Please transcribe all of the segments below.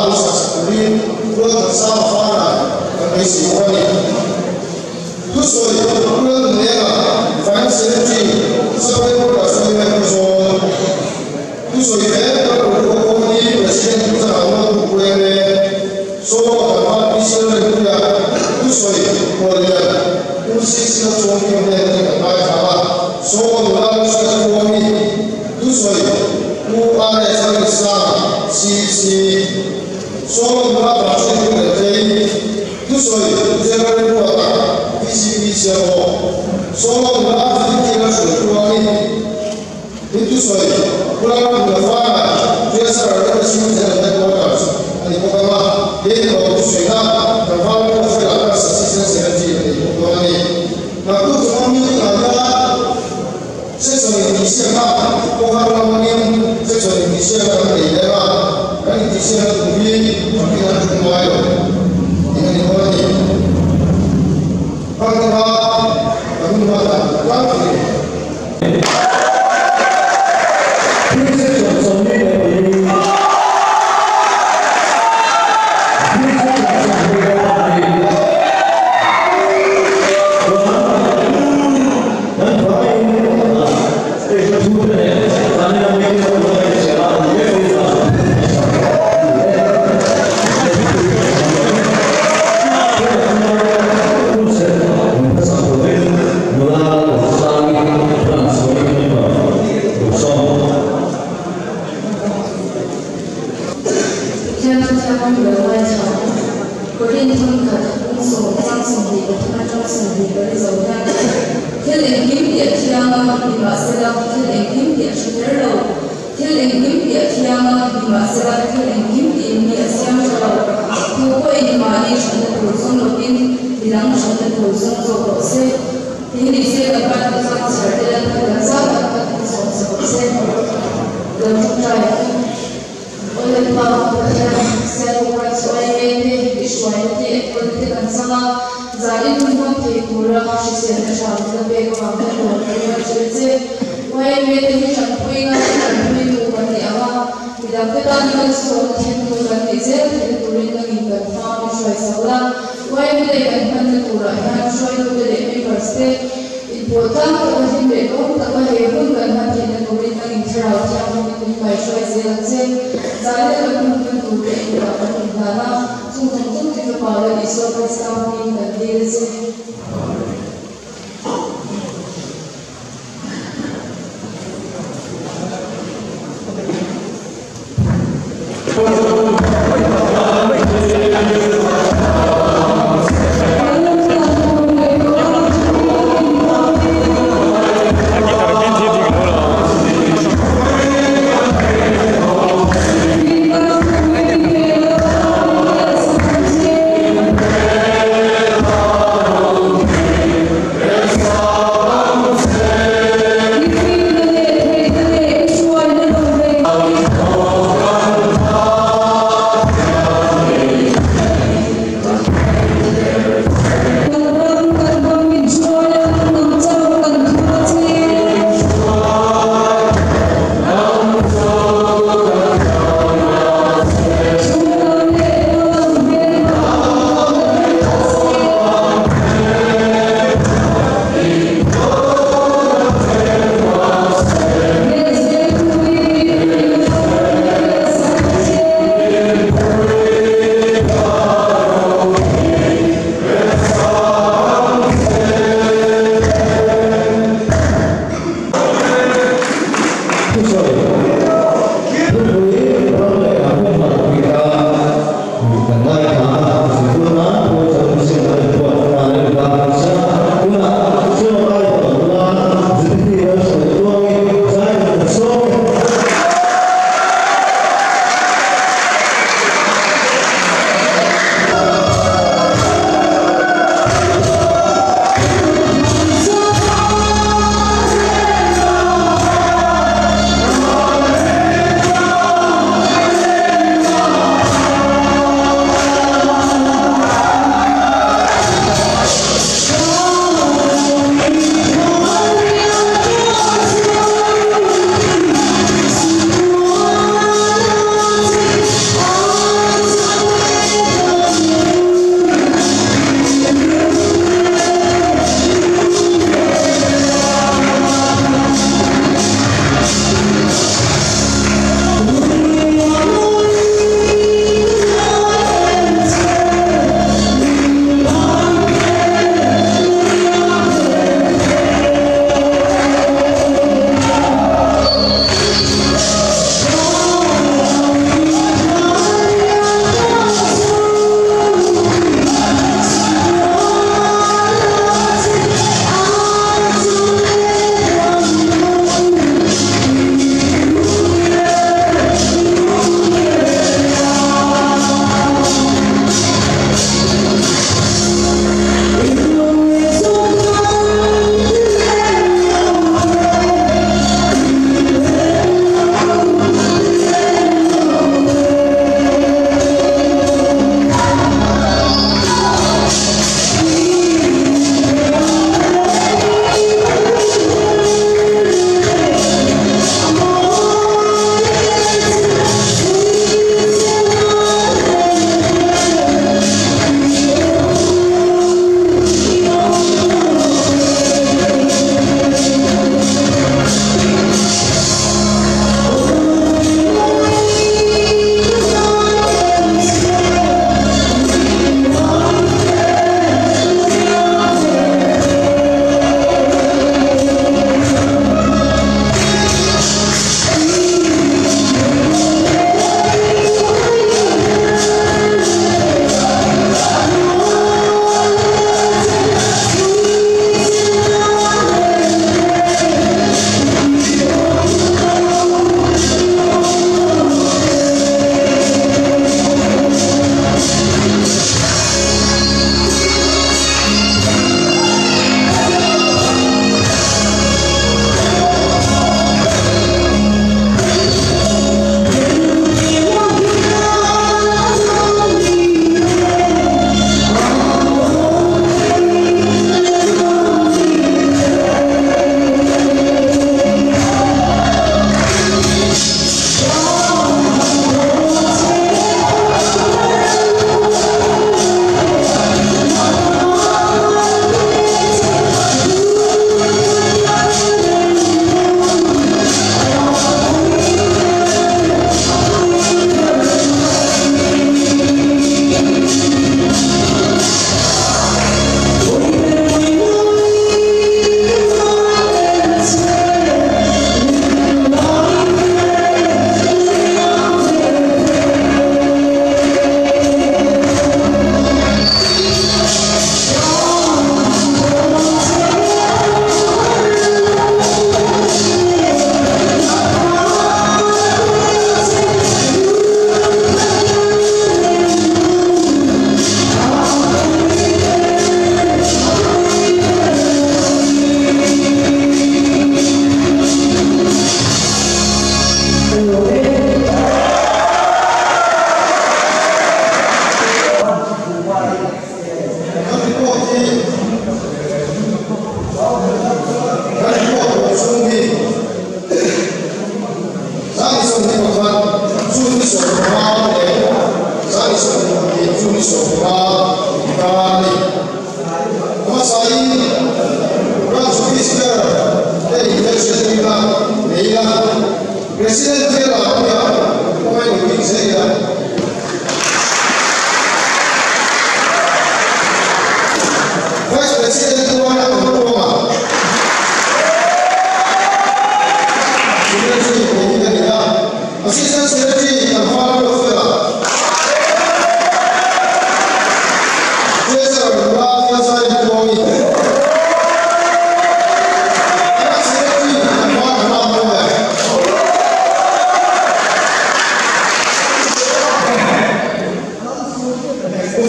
我想鼓励我的沙发呢，很喜欢你。之所以我们那个凡是去社会或者是因为说，之所以我们的现在就是很多不会的，说的话必须要对啊。之所以我的公司是要做那个那个白茶吧，说我们是要做米，之所以我按照这个上是说我们把这个这之所以这个人我打必须相互，说我们把这个水做米，之所以不然我们的话呢，这事儿这个新鲜的多点，你不干嘛？也有水呢，等方面会来实际上写记的不多的，那各方面呢，这种你先看，我看到我们这种你先看你的吧，那你先努力，我给他出来了，你看你说的，看的话，我们把关系。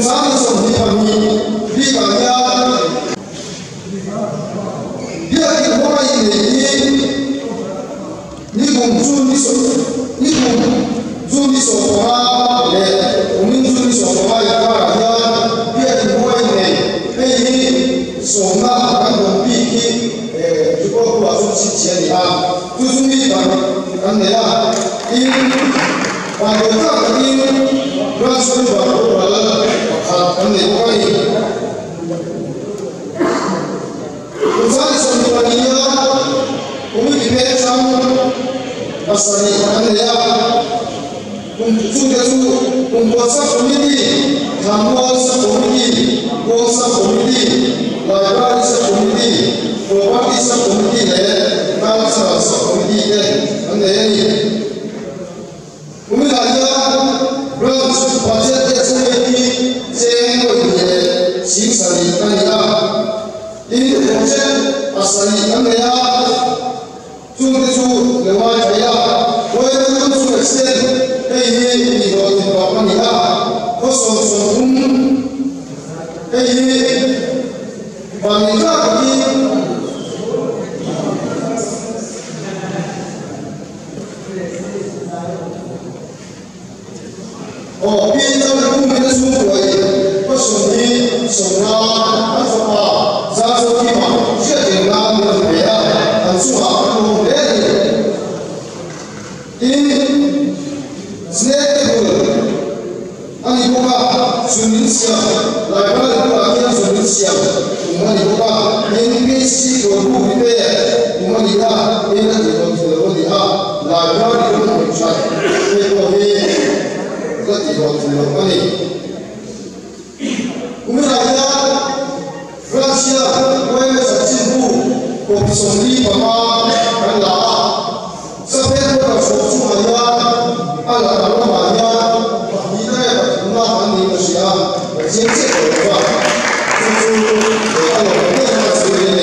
sáng sống thì còn đi cả nhà biết thì có ai để đi cùng chung đi sống đi cùng chung đi sống qua để cùng chung đi sống qua nhà cả nhà biết thì có ai để đi sống na kan đồng bi ki chúng tôi có chung chi chia đi à chung đi kan này là in và người ta in ra sân vào đó là kan này có ai chúng ta sống như vậy nhá cũng bị mẹ xong asal kan này là cùng chung cái chung cùng có sắc community tham gia sắc community có sắc community library sắc community property sắc community này cultural sắc community này anh này cũng là nhá rồi budget để xem đi xem cái gì chính xác đi cái gì à ini budget asal kan này chung cái chung cái ngoài cái là với cái chung extend cái gì thì gọi là cái gì à có số cái gì và người ta thì bây giờ cũng mình đã xuống rồi có số gì số nào ăn số nào giá số gì mà chưa tiền nào mình phải ăn số nào cũng để ini ani buka Indonesia, library buka Indonesia, umani buka NBC dobu bide, umani dah ini dobu dia, library dobu chat, dobu kati dobu umani, umani ada Rusia, Wales, Cibu, kopi somli, pama, kanlah, sampai orang susu ada, ada orang ada.那环境的是啊，经济的话，就是按照我们的处理的，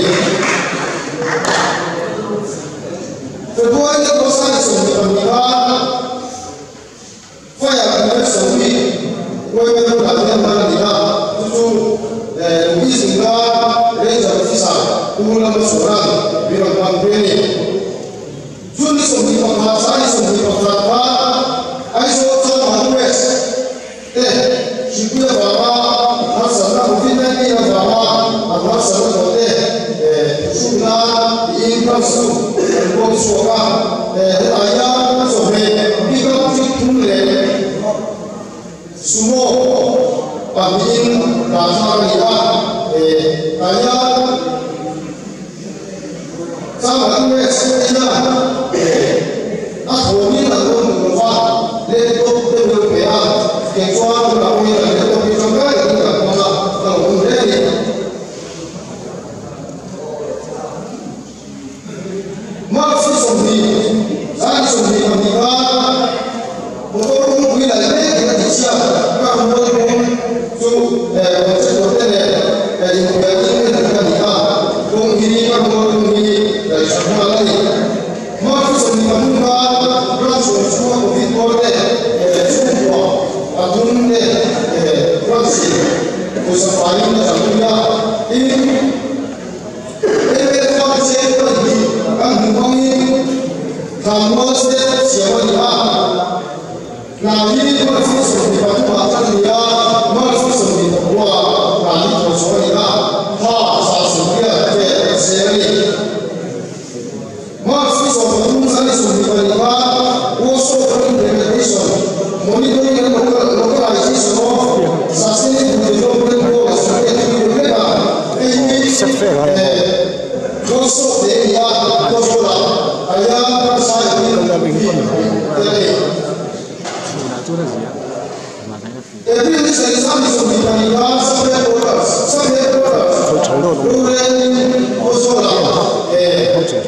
这多一个三手的你啊，发扬你的手艺，我也不打电话你啊，就是微信啊，人家的啥，不那么说了，比较方便的，就你手艺方法，啥你手艺方法，还说这蛮多。Sikuya baba, asal nak mungkin nanti nak baba, apa asal nak deh, sudah ingkar su, buat suaka, ayah sohe, kita fitur le, semua pabin dasar kita, ayah sama tu sebenarnya, aku ni nak berubah, lepas tu berubah. Yang suatu orang yang ada di sana itu tak malah kalau kemudian masih sendiri, saya sendiri mengira untuk mengira ini kita siap kalau mengira tu sebenarnya dari negara ini kita lihat mengira kalau mengira dari sana lagi masih sendiri mengira langsung semua covid boleh Adun de Fransi, usa paling na sabuya, ini Fransi pergi, kan mengi, kamus de siapa dia, nabi masih seperti batu bata dia, masih seperti buah, nabi masuk dia, sesuatu dia seri, masih seperti musali seperti dia, usul implementation, monitoring dan localization of sustainable development goals seperti ini kosong dia kosong ayah saya ini jadi ini saya sambil sebenarnya sampai boras kemudian kosong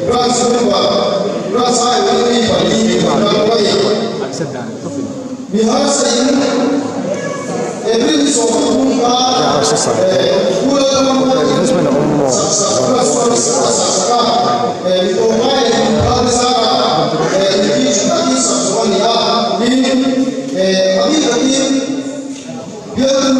rasa apa rasa ini bagi orang lain Bihasa ini, every sokong ka, pulang ini sebenarnya umum. Itu main kalau sana, ini kita kisah soalnya ini, tapi biar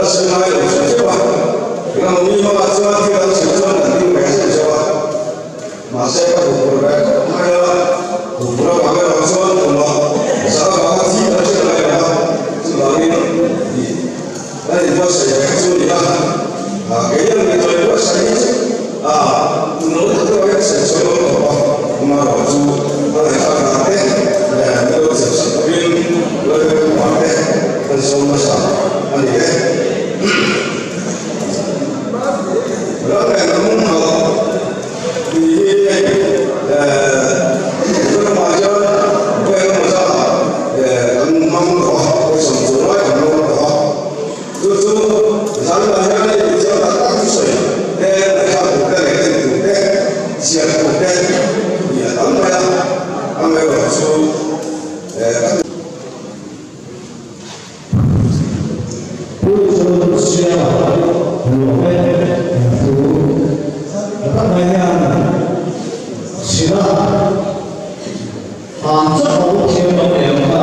Saya 谁处理了？给人们做一个生意努力做一个成熟的宝宝，我主我来上哪边？那个就是兵，那个哪边？那什么啥？那里边，那边弄好，你这个麻将，不要那么啥，弄好，为什么做那样弄好？就是咱们麻将呢，只要打大水，来看古代那个古代，写古代，也当然安排我出，不是说需要我们当然呀，是吧？这好听不明白。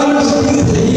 Hãy subscribe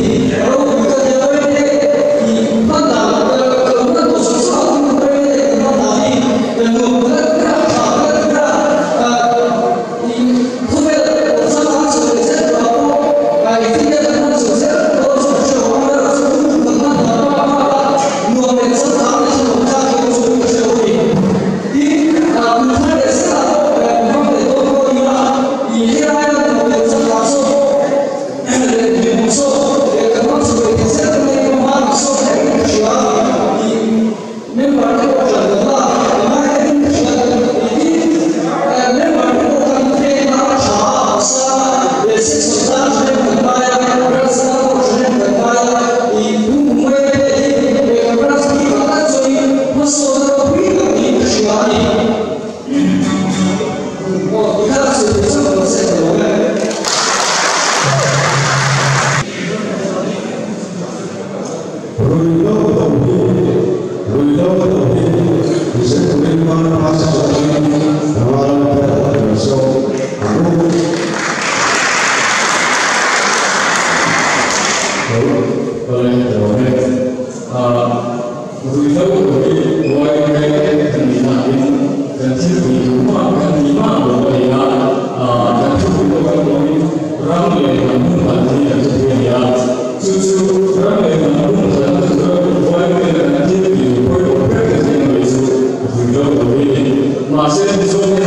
cho kênh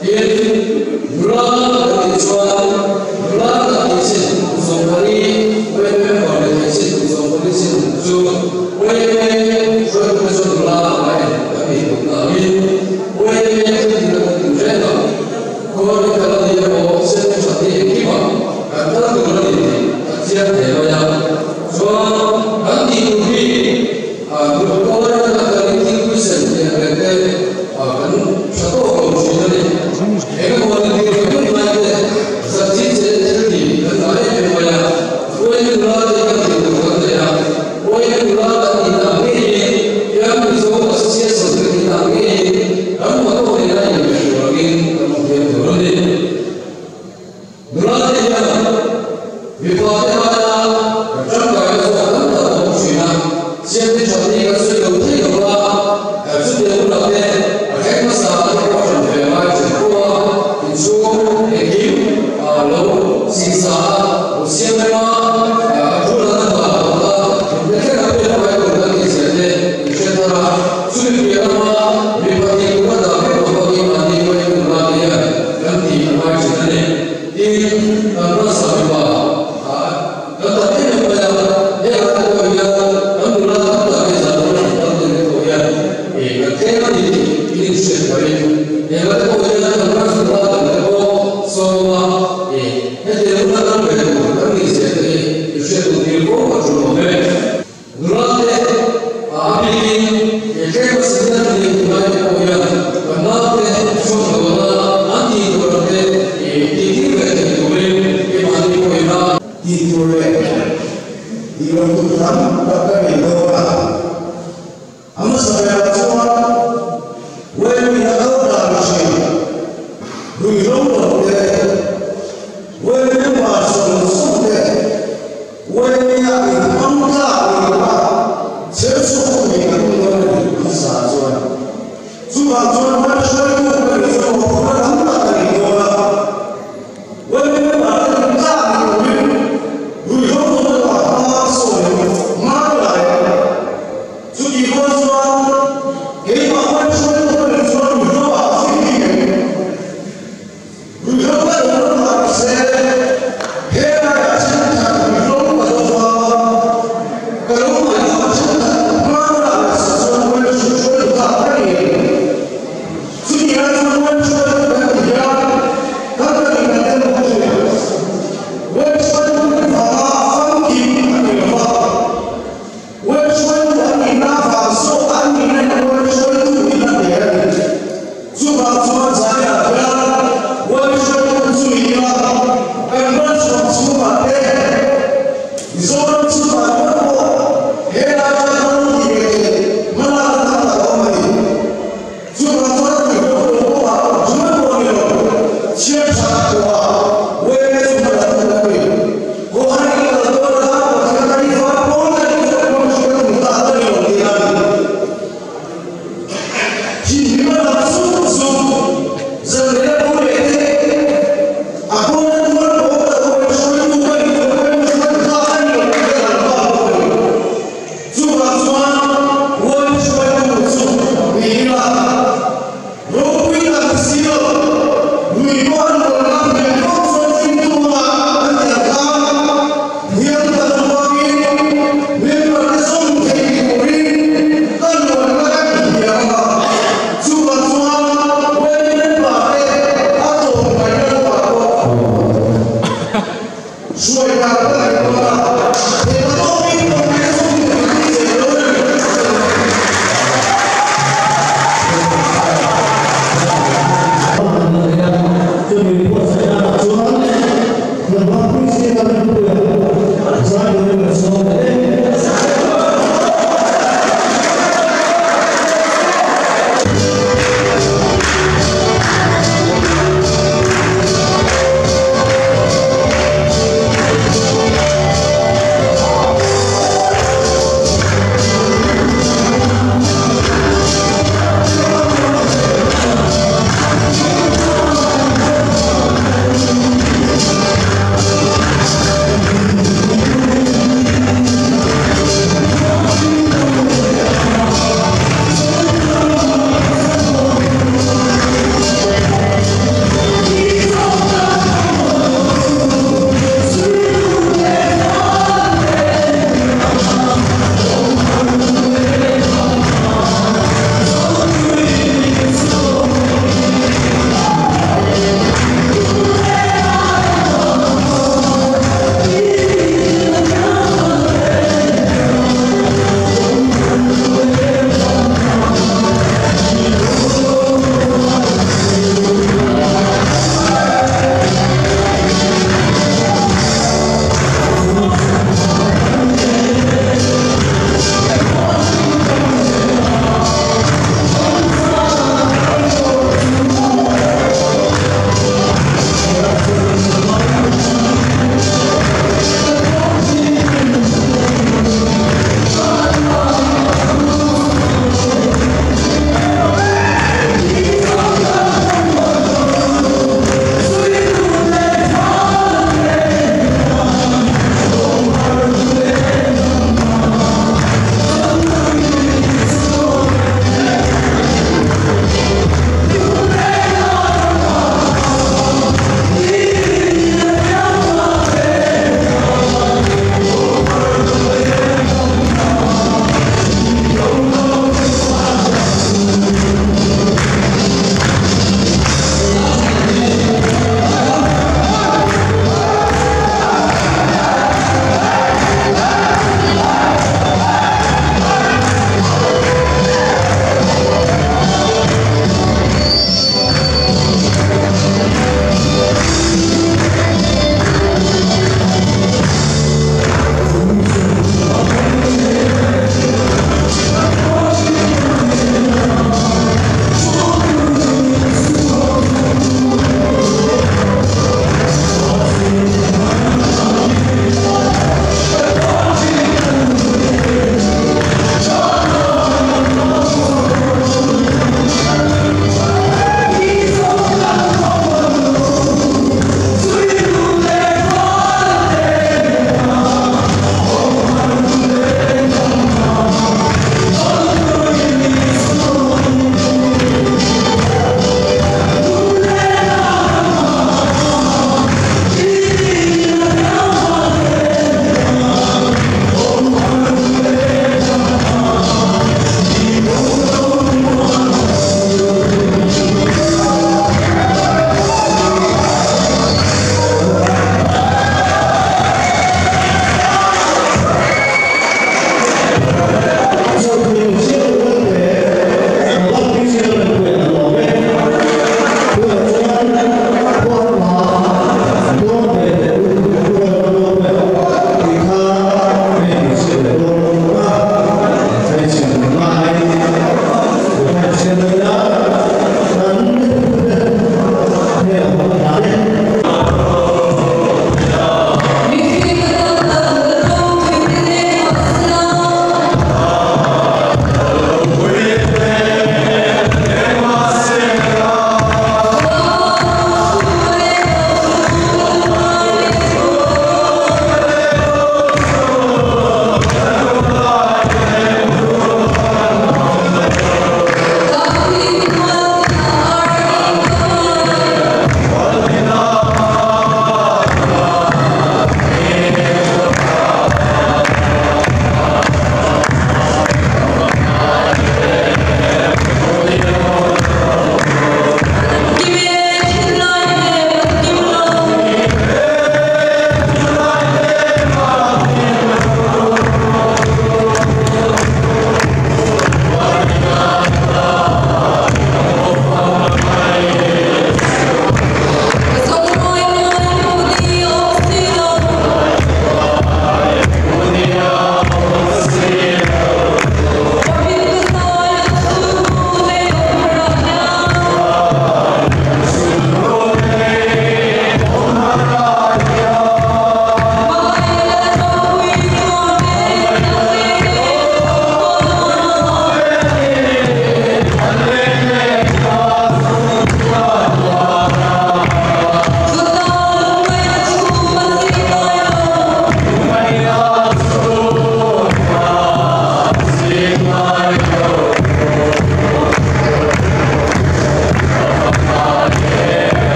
Ghiền Mì Gõ để không bỏ lỡ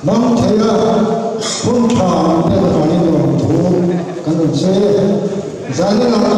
能推了，通常这个环境中土跟着谁，咱这个。